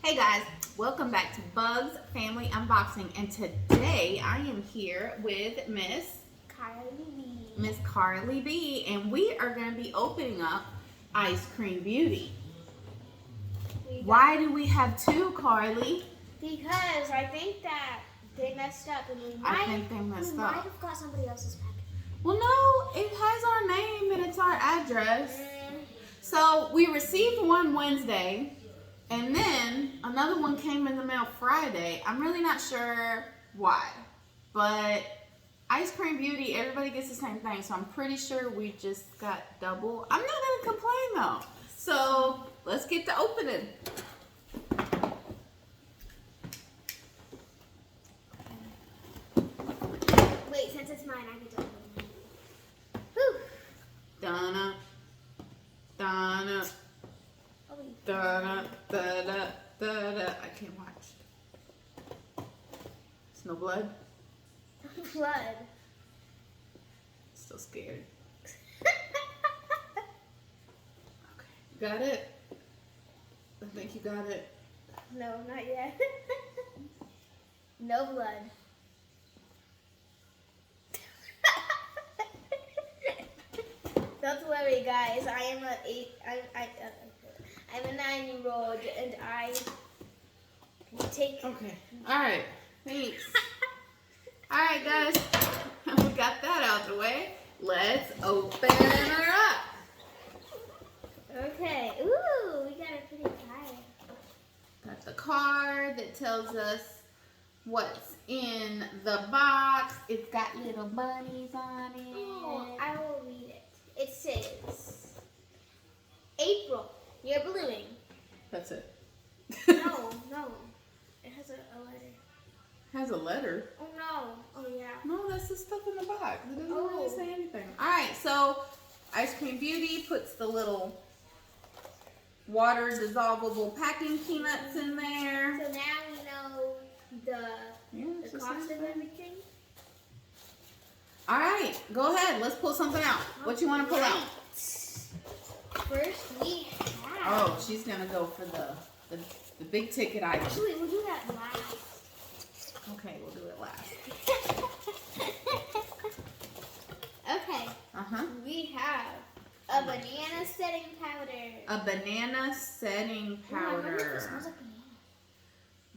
Hey guys, welcome back to Bugs Family Unboxing, and today I am here with Miss Carly B, and we are going to be opening up Ice Cream Beauty. Why do we have two, Carly? Because I think that they messed up, and we might have got somebody else's package. Well, no, it has our name and it's our address. So we received one Wednesday. And then another one came in the mail Friday. I'm really not sure why. But Ice Cream Beauty, everybody gets the same thing. So I'm pretty sure we just got double. I'm not going to complain though. So let's get to opening. Wait, since it's mine, I get to open it. Whew. Donna. Donna. Da da da da da. I can't watch. There's no blood. Blood. Still scared. Okay, got it. I think you got it. No, not yet. No blood. Don't worry, guys. I am I'm a 9-year-old, and I can take. Okay. All right. Thanks. All right, guys. We got that out the way. Let's open her up. Okay. Ooh, we got a pretty card. Got the card that tells us what's in the box. It's got little bunnies on it. Oh, I will read it. It says, April, you're blooming. That's it. No. It has a letter. Has a letter? Oh, no. Oh, yeah. No, that's the stuff in the box. It doesn't really say anything. All right, so Ice Cream Beauty puts the little water dissolvable packing peanuts in there. So now we know the cost of everything. All right, go ahead. Let's pull something out. What you want to pull out? First, we have. Oh, she's gonna go for the big ticket item. Actually, we'll do that last. Okay, we'll do it last. Okay. We have a banana setting powder. A banana setting powder. Oh, I wonder if it smells like banana.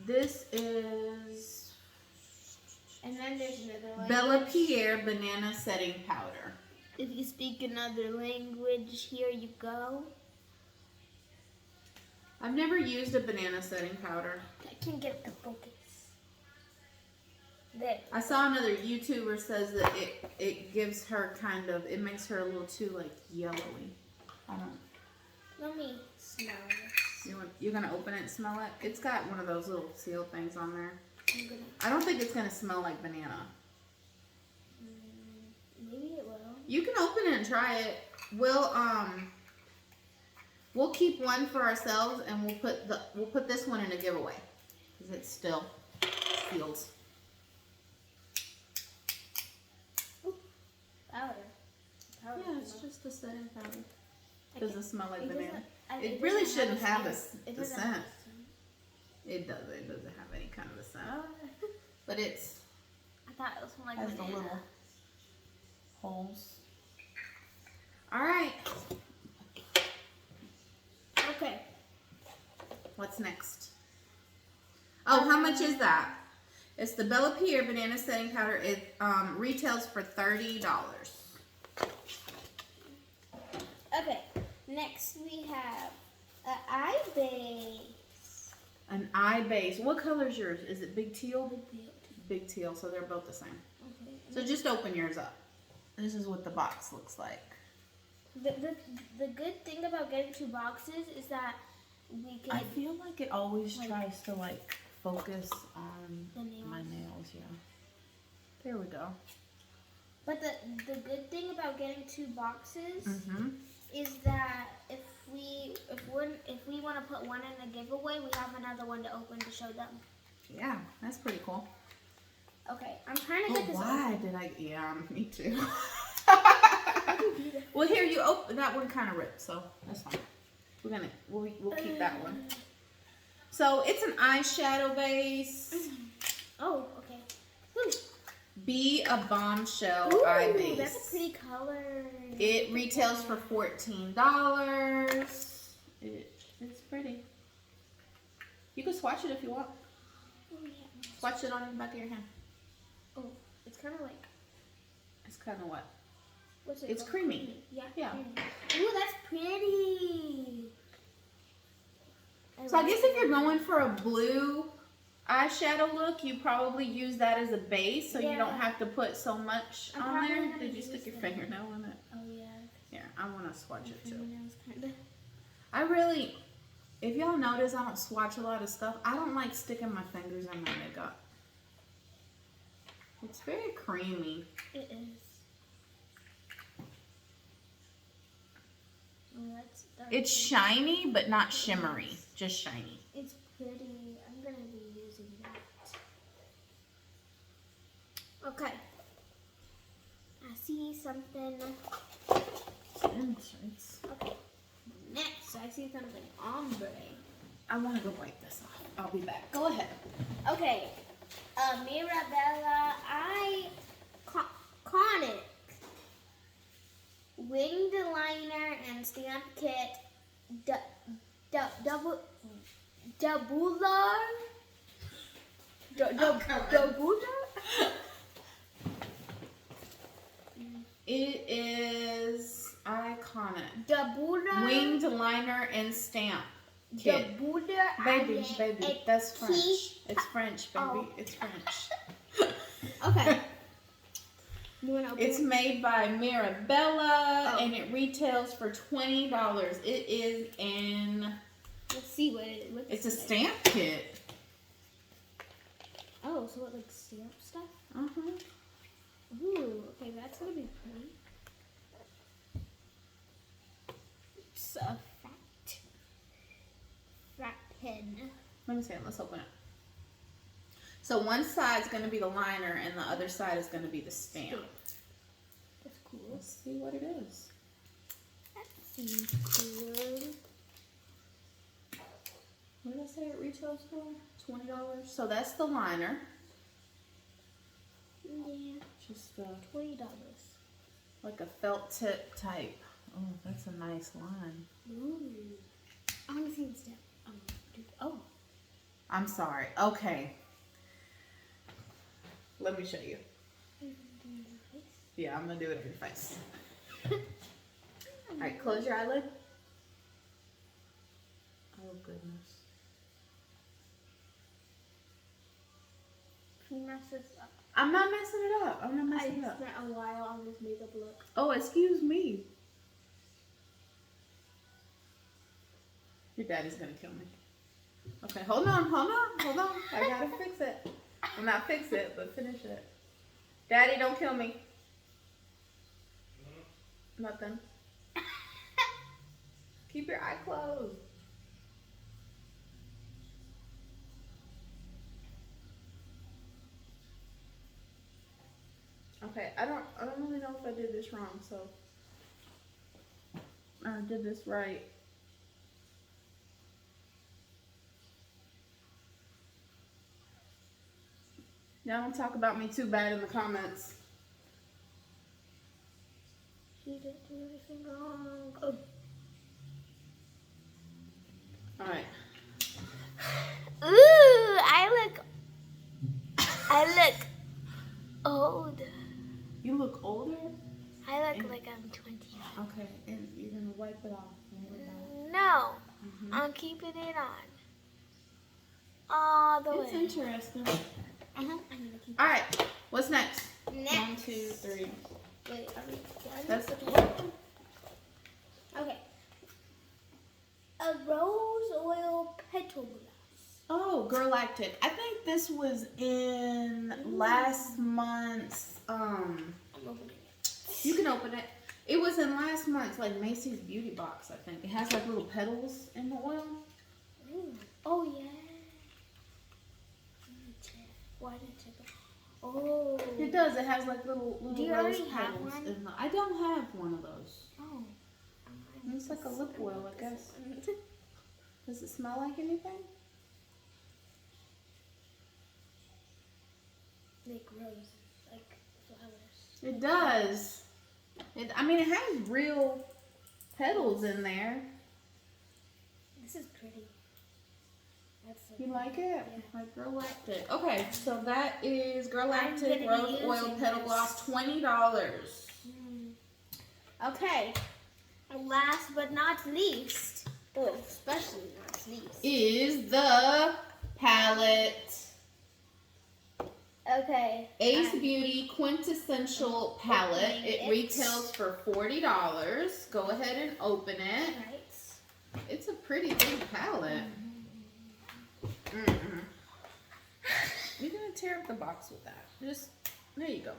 This is And then there's another one. Bella Pierre banana setting powder. If you speak another language, here you go. I've never used a banana setting powder. I can get the focus. There. I saw another YouTuber says that it gives her kind of, it makes her a little too like yellowy. I don't. Let me smell this. You're gonna open it and smell it? It's got one of those little seal things on there. I'm gonna. I don't think it's gonna smell like banana. Maybe it will. You can open it and try it. We'll keep one for ourselves, and we'll put this one in a giveaway because it's still sealed. Ooh, powder. Yeah, it's just a setting powder. Does it smell like it banana? doesn't- It really shouldn't have the doesn't scent. have It doesn't. It doesn't have any kind of a scent. Oh. But it's I thought it was more like has the banana. little holes. All right. Okay. What's next? Oh, how much is that? It's the Bella Pierre banana setting powder. It retails for $30. Okay. Next we have an eye base. An eye base. What color is yours? Is it big teal? Big teal. So they're both the same. Okay. So just open yours up. This is what the box looks like. The good thing about getting 2 boxes is that we can. I feel like it always tries to like focus on The nails. my nails. Yeah. There we go. But the good thing about getting 2 boxes Mm-hmm. is that if we want to put one in a giveaway, we have another one to open to show them. Yeah, that's pretty cool. Okay, I'm trying to get this. Why open. did I? Yeah, me too. Well, here you open that one. Kind of ripped, so that's fine. We'll keep that one. So it's an eyeshadow base. Oh, okay. Ooh. Be A Bombshell Ooh, eye base. That's a pretty color. It retails for $14. It's pretty. You can swatch it if you want. Oh, yeah. Swatch it on the back of your hand. Oh, it's kind of like. It's kind of what? What's it It's called? creamy. Yeah. Yeah. Creamy. Ooh, that's pretty. So I guess if you're going for a blue eyeshadow look, you probably use that as a base, so you don't have to put so much on there. Did you stick your fingernail in it? Oh yeah. Yeah, I want to swatch it too. Fingernails kinda. I really, if y'all notice, I don't swatch a lot of stuff. I don't like sticking my fingers in my makeup. It's very creamy. It is. Oh, that's It's shiny, but not shimmery. Just shiny. It's pretty. I'm gonna be using that. Okay. I see something. Okay. Next, I see something ombre. I want to go wipe this off. I'll be back. Go ahead. Okay. Mirabella Iconic winged liner and stamp kit. Double. It is iconic. Dabula. Winged liner and stamp kit. Baby, that's French. It's French, baby. Oh. It's French. Okay. You wanna open It's it? made by Mirabella and it retails for $20. It is in. Let's see what it looks like. It's a stamp kit. Oh, so it like stamp stuff? Ooh, okay, that's gonna be pretty. It's a fat pen. Let me see it. Let's open it. So one side's going to be the liner and the other side is going to be the stamp. That's cool. Let's see what it is. That seems cool. What did I say it retails for? $20. So that's the liner. Yeah. Just $20. like a felt tip type. Oh, that's a nice line. Ooh. I want to see the step. Oh. I'm sorry. Okay. Let me show you. Yeah, I'm going to do it in your face. Alright, close your eyelid. Oh, goodness. You mess this up. I'm not messing it up. I'm not messing it I up. spent a while on this makeup look. Oh, excuse me. Your daddy's going to kill me. Okay, hold on. I got to fix it. Well, not fix it, but finish it. Daddy, don't kill me. Nothing. Keep your eye closed. Okay, I don't really know if I did this wrong, so I did this right. Y'all don't talk about me too bad in the comments. She didn't do anything wrong. Oh. Alright. Ooh, I look old. You look older? I look like I'm 20. Okay, and you're gonna wipe it off. No, I'm keeping it on. All the It's way. interesting. I'm gonna keep Alright, what's next? Next. 1, 2, 3. Wait, are we done? That's Okay. A rose oil petal gloss. Oh, Girlactic. I think this was in last month's I'm opening it. you can open it. It was in last month's like Macy's beauty box, I think. It has like little petals in the oil. Ooh. Oh yeah. Why did it take? Oh. It does. It has like little Do you rose already have petals one? in the, I don't have one of those. Oh. It's like a lip oil, I guess. Does it smell like anything? make roses, like flowers. It does. I mean, it has real petals in there. This is pretty. That's so You like it? Yeah. Like Girl liked it. Okay, so that is Girl I'm Lactic gonna Rose be Oil using Petal this. Gloss, $20. Okay. Last but not least, well, especially not least, is the palette. Okay. Ace Beauty Quintessential Palette. opening It it. retails for $40. Go ahead and open it. Right. It's a pretty big palette. Mm-mm. You're gonna tear up the box with that. Just, there you go.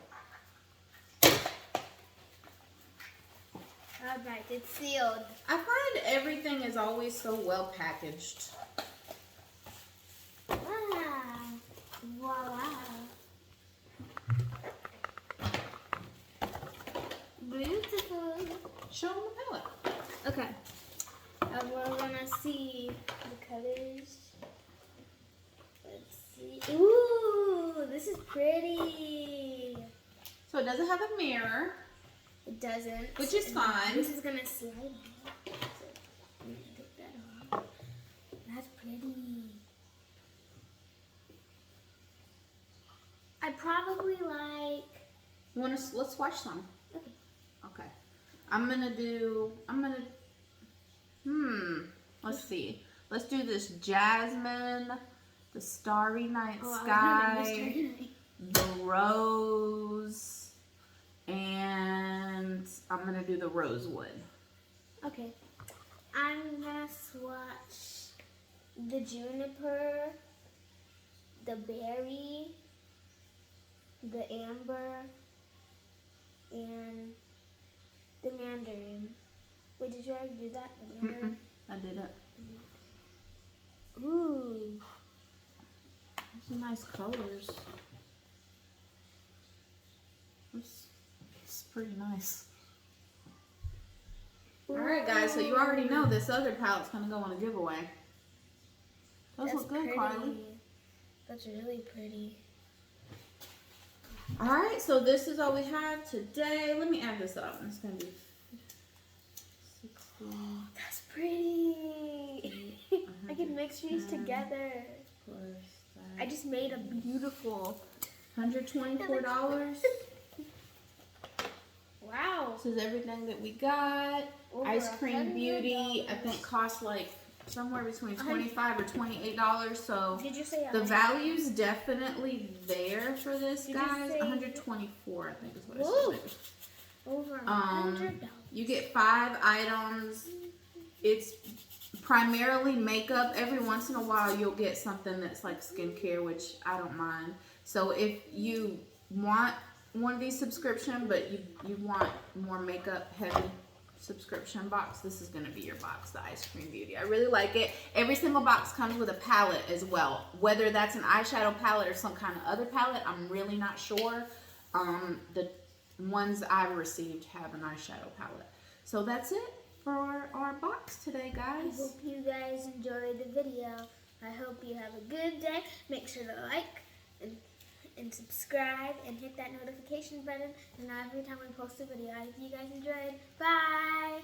Alright, it's sealed. I find everything is always so well packaged. Wow. Voila. Beautiful. Show them the palette. Okay. We're gonna see the colors. Let's see. Ooh, this is pretty. So it doesn't have a mirror, It doesn't. which is fine. This is gonna slide off. So I'm gonna take that off. That's pretty. I probably like. You want to? Let's watch some. Okay. Okay. Let's see. Let's do this Jasmine, the Starry Night Sky, the Rose, and I'm gonna do the Rosewood. Okay. I'm gonna swatch the juniper, the berry, the amber, and the mandarin. Wait, did you already do that? The mandarin? I did it. Ooh. Some nice colors. It's pretty nice. Alright guys, so you already know this other palette's gonna go on a giveaway. Those look good, pretty. Carly. That's really pretty. Alright, so this is all we have today. Let me add this up. It's gonna be 60 That's pretty. I can mix these together. plus I just made a beautiful. $124. Wow. This is everything that we got. Over Eyescream Beauty, I $100. think cost like somewhere between $25 or $28. So Did you say the 100? value's definitely there for this, Did you guys. say- 124, I think is what Whoa. it said. Over $100. You get 5 items. It's primarily makeup. Every once in a while you'll get something that's like skincare, which I don't mind. So if you want one of these subscription, but you want more makeup heavy subscription box, this is going to be your box, the Eyescream Beauty. I really like it. Every single box comes with a palette as well. Whether that's an eyeshadow palette or some kind of other palette, I'm really not sure. The ones I've received have an eyeshadow palette. So that's it for our box today, I guys. hope you guys enjoyed the video. I hope you have a good day. Make sure to like and subscribe and hit that notification button. And every time we post a video, I hope you guys enjoyed. Bye!